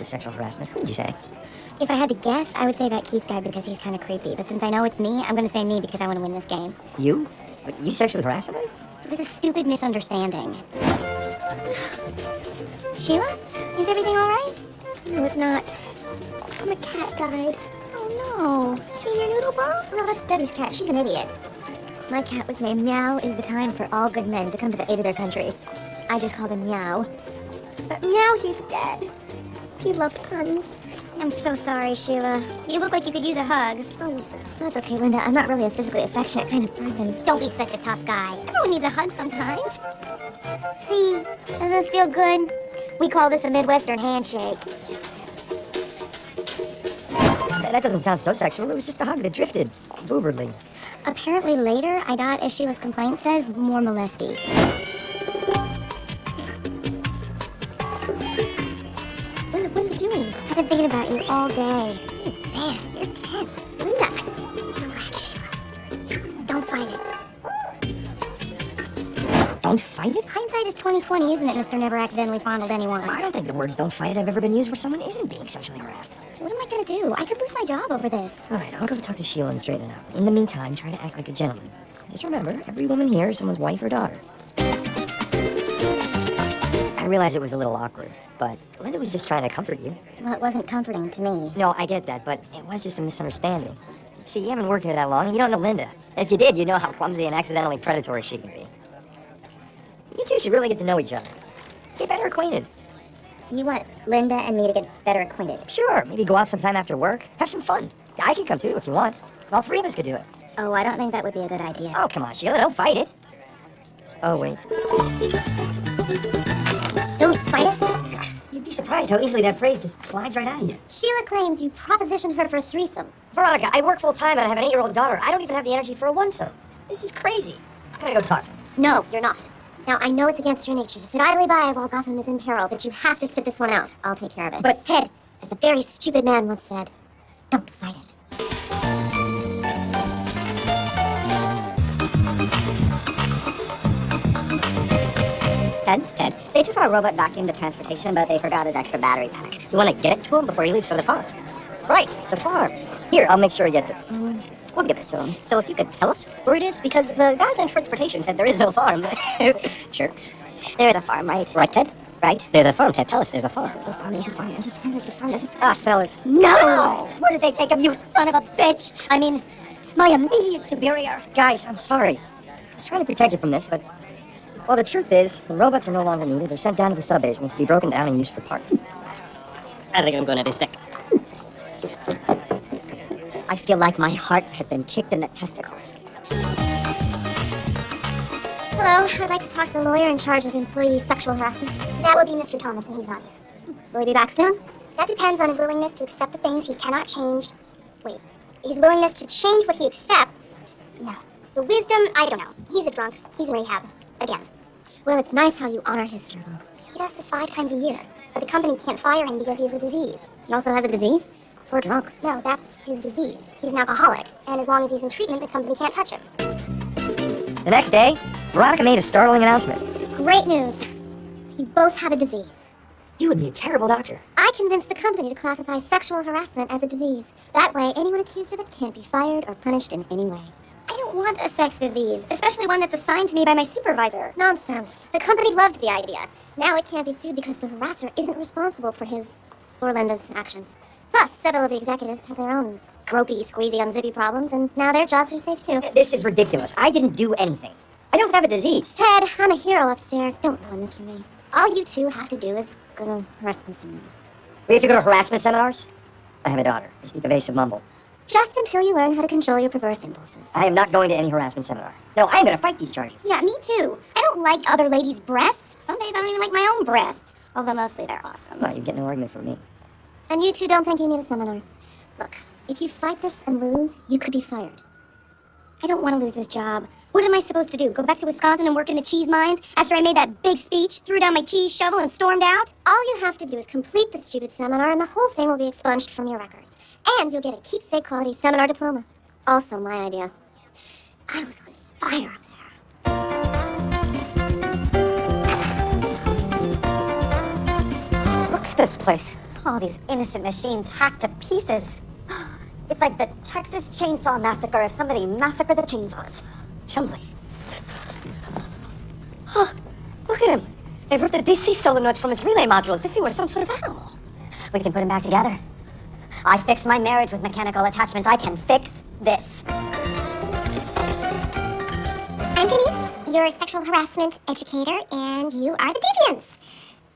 of sexual harassment. Who would you say? If I had to guess, I would say that Keith guy because he's kind of creepy. But since I know it's me, I'm going to say me because I want to win this game. You? What, you sexually harassed somebody? It was a stupid misunderstanding. Sheila? Is everything all right? No, it's not. My cat died. Oh, no. See your noodle ball? No, that's Debbie's cat. She's an idiot. My cat was named Meow. Is the time for all good men to come to the aid of their country. I just called him Meow. But Meow, he's dead. He loved puns. I'm so sorry, Sheila. You look like you could use a hug. Oh, that's okay, Linda. I'm not really a physically affectionate kind of person. Don't be such a tough guy. Everyone needs a hug sometimes. See? Doesn't this feel good? We call this a Midwestern handshake. That doesn't sound so sexual. It was just a hug that drifted. Booberly. Apparently later, I got, as Sheila's complaint says, more molesty. Linda, what are you doing? I've been thinking about you all day. Oh, man, you're tense. Linda, relax, Sheila. Don't fight it. Don't fight it? Hindsight is 20/20, isn't it, Mr. Never Accidentally Fondled Anyone? I don't think the words don't fight it have ever been used where someone isn't being sexually harassed. What am I gonna do? I could lose my job over this. All right, I'll go talk to Sheila and straighten it out. In the meantime, try to act like a gentleman. Just remember, every woman here is someone's wife or daughter. I realize it was a little awkward, but Linda was just trying to comfort you. Well, it wasn't comforting to me. No, I get that, but it was just a misunderstanding. See, you haven't worked here that long, and you don't know Linda. If you did, you'd know how clumsy and accidentally predatory she can be. You two should really get to know each other. Get better acquainted. You want Linda and me to get better acquainted? Sure, maybe go out sometime after work. Have some fun. I can come too if you want. All three of us could do it. Oh, I don't think that would be a good idea. Oh, come on, Sheila, don't fight it. Oh, wait. Don't fight it? You'd be surprised how easily that phrase just slides right out of you. Sheila claims you propositioned her for a threesome. Veronica, I work full-time and I have an 8-year-old daughter. I don't even have the energy for a one-some. This is crazy. I'm gonna go talk to her. No, you're not. Now, I know it's against your nature to sit idly by while Gotham is in peril, but you have to sit this one out. I'll take care of it. But, Ted, as a very stupid man once said, don't fight it. Ted, they took our robot vacuum to transportation, but they forgot his extra battery pack. We want to get it to him before he leaves for the farm. Right, the farm. Here, I'll make sure he gets it. We'll give it to him. So if you could tell us where it is, because the guys in transportation said there is no farm. Jerks. There is a farm, right? Right, Ted? Right? There's a farm, Ted. Tell us there's a farm. There's a farm, there's a farm, there's a farm, there's a farm, there's a farm. Ah, fellas. No! Where did they take him, you son of a bitch? I mean, my immediate superior. Guys, I'm sorry. I was trying to protect you from this, but... Well, the truth is, when robots are no longer needed, they're sent down to the sub-basement to be broken down and used for parts. I think I'm going to be sick. I feel like my heart has been kicked in the testicles. Hello, I'd like to talk to the lawyer in charge of employee sexual harassment. That would be Mr. Thomas, and he's not here. Will he be back soon? That depends on his willingness to accept the things he cannot change. Wait, his willingness to change what he accepts? No. The wisdom, I don't know. He's a drunk. He's in rehab. Again. Well, it's nice how you honor his struggle. He does this 5 times a year, but the company can't fire him because he has a disease. He also has a disease? Or drunk? No, that's his disease. He's an alcoholic, and as long as he's in treatment, the company can't touch him. The next day, Veronica made a startling announcement. Great news. You both have a disease. You would be a terrible doctor. I convinced the company to classify sexual harassment as a disease. That way, anyone accused of it can't be fired or punished in any way. I don't want a sex disease, especially one that's assigned to me by my supervisor. Nonsense. The company loved the idea. Now it can't be sued because the harasser isn't responsible for his or Linda's actions. Plus, several of the executives have their own gropey, squeezy, unzippy problems, and now their jobs are safe too. This is ridiculous. I didn't do anything. I don't have a disease. Ted, I'm a hero upstairs. Don't ruin this for me. All you two have to do is go to harassment seminars. We have to go to harassment seminars? I have a daughter. I speak evasive mumble. Just until you learn how to control your perverse impulses. I am not going to any harassment seminar. No, I am going to fight these charges. Yeah, me too. I don't like other ladies' breasts. Some days I don't even like my own breasts. Although mostly they're awesome. Well, you get no argument from me. And you two don't think you need a seminar. Look, if you fight this and lose, you could be fired. I don't want to lose this job. What am I supposed to do? Go back to Wisconsin and work in the cheese mines after I made that big speech, threw down my cheese shovel, and stormed out? All you have to do is complete the stupid seminar, and the whole thing will be expunged from your records. And you'll get a keepsake quality seminar diploma. Also my idea. I was on fire up there. Look at this place. All these innocent machines hacked to pieces. It's like the Texas Chainsaw Massacre if somebody massacred the chainsaws. Chumley. Oh, look at him. They ripped the DC solenoid from his relay module as if he were some sort of animal. We can put him back together. I fixed my marriage with mechanical attachments. I can fix this. I'm Denise, your sexual harassment educator, and you are the deviants.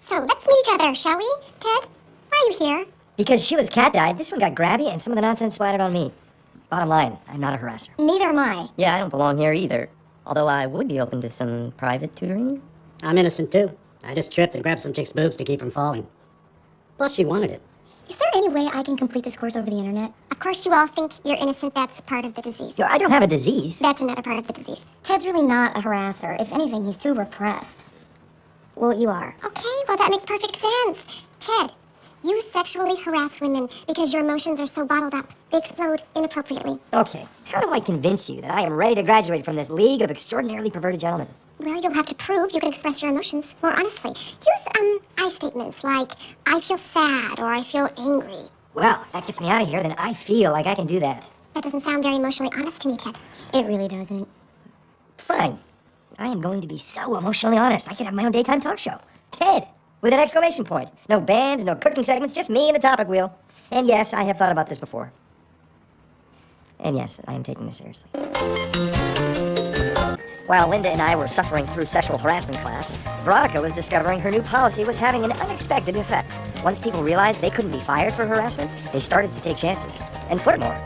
So let's meet each other, shall we? Ted, why are you here? Because Sheila's cat died, this one got grabby and some of the nonsense splattered on me. Bottom line, I'm not a harasser. Neither am I. Yeah, I don't belong here either. Although I would be open to some private tutoring. I'm innocent too. I just tripped and grabbed some chick's boobs to keep from falling. Plus, she wanted it. Is there any way I can complete this course over the internet? Of course you all think you're innocent. That's part of the disease. Yo, I don't have a disease. That's another part of the disease. Ted's really not a harasser. If anything, he's too repressed. Well, you are. Okay, well, that makes perfect sense. Ted, you sexually harass women because your emotions are so bottled up. They explode inappropriately. Okay, how do I convince you that I am ready to graduate from this league of extraordinarily perverted gentlemen? Well, you'll have to prove you can express your emotions more honestly. Use, I statements like, I feel sad or I feel angry. Well, if that gets me out of here, then I feel like I can do that. That doesn't sound very emotionally honest to me, Ted. It really doesn't. Fine. I am going to be so emotionally honest. I can have my own daytime talk show. Ted, with an exclamation point. No band, no cooking segments, just me and the topic wheel. And yes, I have thought about this before. And yes, I am taking this seriously. While Linda and I were suffering through sexual harassment class, Veronica was discovering her new policy was having an unexpected effect. Once people realized they couldn't be fired for harassment, they started to take chances and flirt more.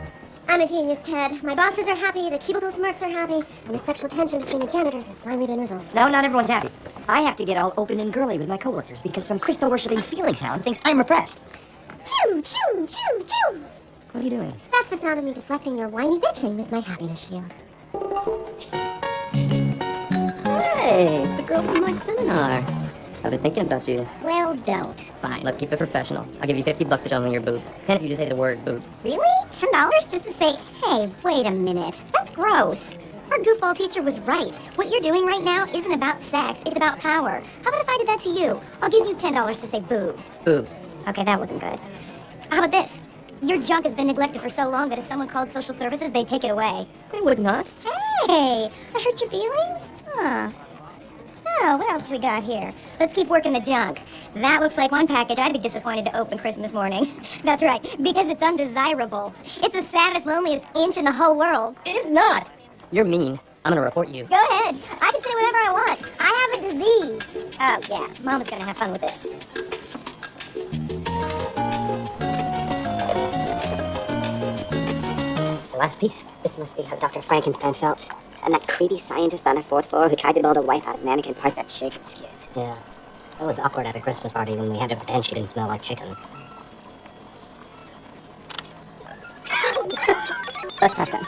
I'm a genius, Ted. My bosses are happy, the cubicle smirks are happy, and the sexual tension between the janitors has finally been resolved. No, not everyone's happy. I have to get all open and girly with my coworkers because some crystal-worshipping feelings hound thinks I'm repressed. Choo, choo, choo, choo! What are you doing? That's the sound of me deflecting your whiny bitching with my happiness shield. Hey, it's the girl from my seminar. I've been thinking about you. Well, don't. Fine, let's keep it professional. I'll give you $50 to show me your boobs. 10 if you just say the word boobs. Really? $10 just to say, hey, wait a minute. That's gross. Our goofball teacher was right. What you're doing right now isn't about sex, it's about power. How about if I did that to you? I'll give you $10 to say boobs. Boobs. Okay, that wasn't good. How about this? Your junk has been neglected for so long that if someone called social services, they'd take it away. I would not. Hey, I hurt your feelings? Huh. So, what else we got here? Let's keep working the junk. That looks like one package I'd be disappointed to open Christmas morning. That's right, because it's undesirable. It's the saddest, loneliest inch in the whole world. It is not. You're mean. I'm gonna report you. Go ahead. I can say whatever I want. I have a disease. Oh, yeah. Mama's gonna have fun with this. It's the last piece. This must be how Dr. Frankenstein felt. And that creepy scientist on the 4th floor who tried to build a wife out of mannequin parts that shaken skin. Yeah. That was awkward at the Christmas party when we had to pretend she didn't smell like chicken. Let's have them.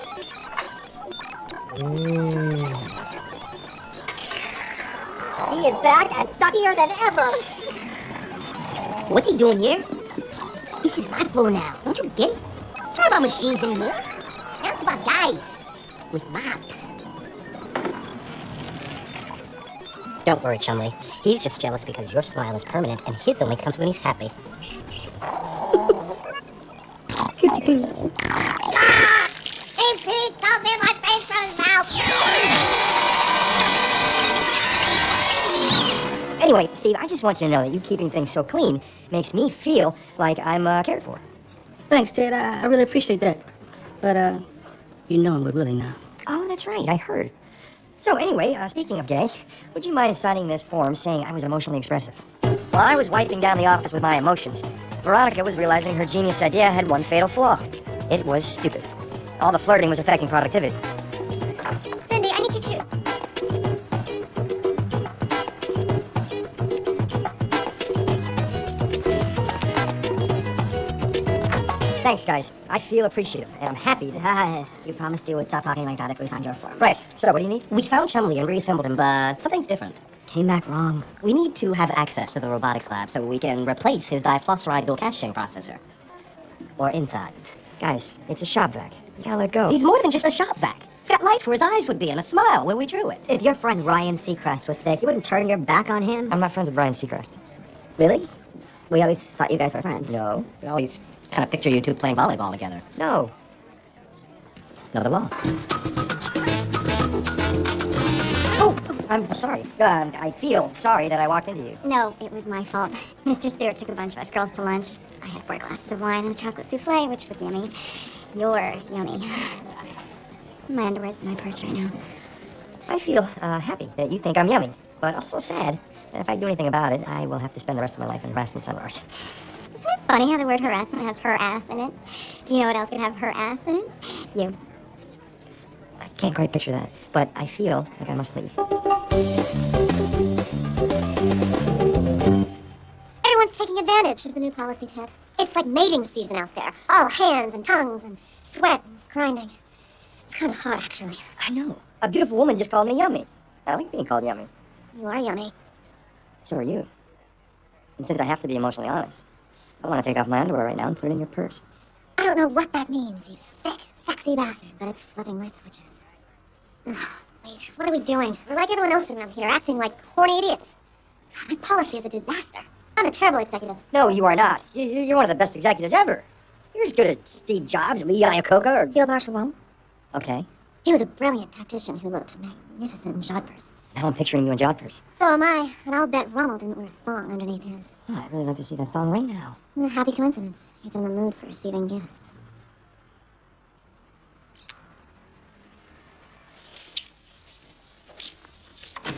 He is back and suckier than ever. What's he doing here? This is my floor now. Don't you get it? It's not about machines anymore. Now it's about guys. With mops. Don't worry, Chumley. He's just jealous because your smile is permanent and his only comes when he's happy. His feet come in my face from his mouth. Anyway, Steve, I just want you to know that you keeping things so clean makes me feel like I'm cared for. Thanks, Ted. I really appreciate that. But, you know him, we're really now. Oh, that's right, I heard. So anyway, speaking of gay, would you mind signing this form saying I was emotionally expressive? While I was wiping down the office with my emotions, Veronica was realizing her genius idea had one fatal flaw. It was stupid. All the flirting was affecting productivity. Cindy, I need you too. Thanks, guys. I feel appreciative, and I'm happy to... You promised you would stop talking like that if we signed your form. Right, so what do you need? We found Chumley and reassembled him, but something's different. Came back wrong. We need to have access to the robotics lab so we can replace his difluoride dual caching processor. Or inside. Guys, it's a shop vac. You gotta let it go. He's more than just a shop vac. It's got lights where his eyes would be and a smile where we drew it. If your friend Ryan Seacrest was sick, you wouldn't turn your back on him? I'm not friends with Brian Seacrest. Really? We always thought you guys were friends. No. We always kind of picture you two playing volleyball together. No. No, the loss. Oh, I'm sorry. I feel sorry that I walked into you. No, it was my fault. Mr. Stewart took a bunch of us girls to lunch. I had 4 glasses of wine and a chocolate souffle, which was yummy. You're yummy. My underwear's in my purse right now. I feel happy that you think I'm yummy, but also sad that if I do anything about it, I will have to spend the rest of my life in harassment seminars. Isn't it funny how the word harassment has her ass in it? Do you know what else could have her ass in it? You. I can't quite picture that, but I feel like I must leave. Everyone's taking advantage of the new policy, Ted. It's like mating season out there. All hands and tongues and sweat and grinding. It's kind of hot, actually. I know. A beautiful woman just called me yummy. I like being called yummy. You are yummy. So are you. And since I have to be emotionally honest, I want to take off my underwear right now and put it in your purse. I don't know what that means, you sick, sexy bastard, but it's flipping my switches. Ugh, wait, what are we doing? We're like everyone else around here, acting like horny idiots. God, my policy is a disaster. I'm a terrible executive. No, you are not. You're one of the best executives ever. You're as good as Steve Jobs, Lee Iacocca, or... Field Marshal Rome? Okay. He was a brilliant tactician who looked magnificent in jodhpurs. Now I'm picturing you in jodhpurs. So am I, and I'll bet Rommel didn't wear a thong underneath his. Oh, I'd really like to see that thong right now. A happy coincidence. He's in the mood for receiving gifts. Hi,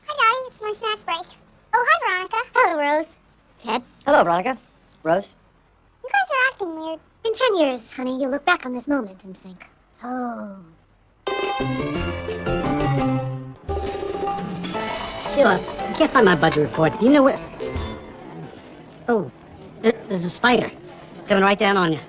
Daddy. It's my snack break. Oh, hi, Veronica. Hello, Rose. Ted, Hello, Veronica. Rose. you guys are acting weird. In 10 years, honey, you'll look back on this moment and think, oh. Sheila, I can't find my budget report. Do you know where... Oh, there's a spider. It's coming right down on you.